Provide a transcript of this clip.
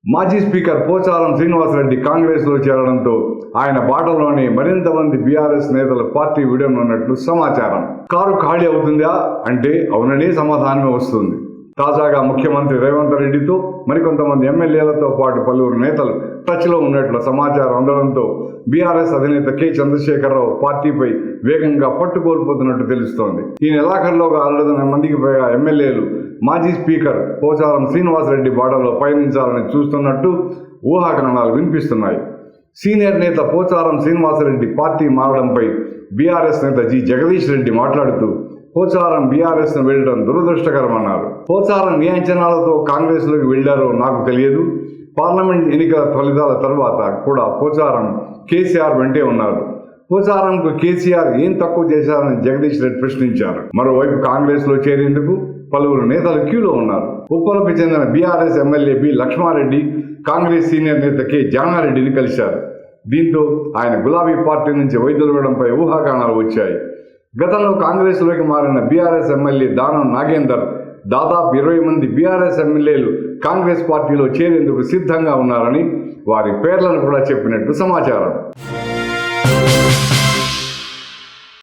మాజీ స్పీకర్ పోచారం శ్రీనివాసరెడ్డి కాంగ్రెస్లో చేరడంతో ఆయన బాటలోనే మరింత మంది బీఆర్ఎస్ నేతలు పార్టీ విడనున్నట్లు సమాచారం. కారు ఖాళీ అవుతుందా అంటే అవుననే సమాధానమే వస్తుంది. తాజాగా ముఖ్యమంత్రి రేవంత్ రెడ్డితో మరికొంతమంది ఎమ్మెల్యేలతో పాటు పలువురు నేతలు టచ్లో ఉన్నట్లు సమాచారం అందడంతో బీఆర్ఎస్ అధినేత కె చంద్రశేఖరరావు పార్టీపై వేగంగా పట్టు కోల్పోతున్నట్టు తెలుస్తోంది. ఈ నెలాఖరులోగా 600 మందికి పైగా ఎమ్మెల్యేలు మాజీ స్పీకర్ పోచారం శ్రీనివాసరెడ్డి బాటలో పయనించాలని చూస్తున్నట్టు ఊహాగానాలు వినిపిస్తున్నాయి. సీనియర్ నేత పోచారం శ్రీనివాసరెడ్డి పార్టీ మారడంపై బీఆర్ఎస్ నేత జి జగదీష్ రెడ్డి మాట్లాడుతూ పోచారం బీఆర్ఎస్ను వెళ్లడం దురదృష్టకరమన్నారు. పోచారం ఏ అంచనాలతో కాంగ్రెస్లోకి వెళ్లారో నాకు తెలియదు. పార్లమెంట్ ఎన్నికల ఫలితాల తర్వాత కూడా పోచారం కేసీఆర్ వెంటే ఉన్నారు. పోచారంకు కేసీఆర్ ఏం తక్కువ చేశారని జగదీష్ రెడ్డి ప్రశ్నించారు. మరోవైపు కాంగ్రెస్లో చేరేందుకు పలువురు నేతలు క్యూలో ఉన్నారు. ఉప్పలకు చెందిన BRS MLA B Laxma Reddy Congress senior నేత కె జానారెడ్డిని కలిశారు. దీంతో ఆయన గులాబీ పార్టీ నుంచి వైదొలగడంపై ఊహాగానాలు వచ్చాయి. గతంలో కాంగ్రెస్లోకి మారిన బీఆర్ఎస్ ఎమ్మెల్యే దానం నాగేందర్ దాదాపు 20 మంది బీఆర్ఎస్ ఎమ్మెల్యేలు కాంగ్రెస్ పార్టీలో చేరేందుకు సిద్ధంగా ఉన్నారని వారి పేర్లను కూడా చెప్పినట్టు సమాచారం.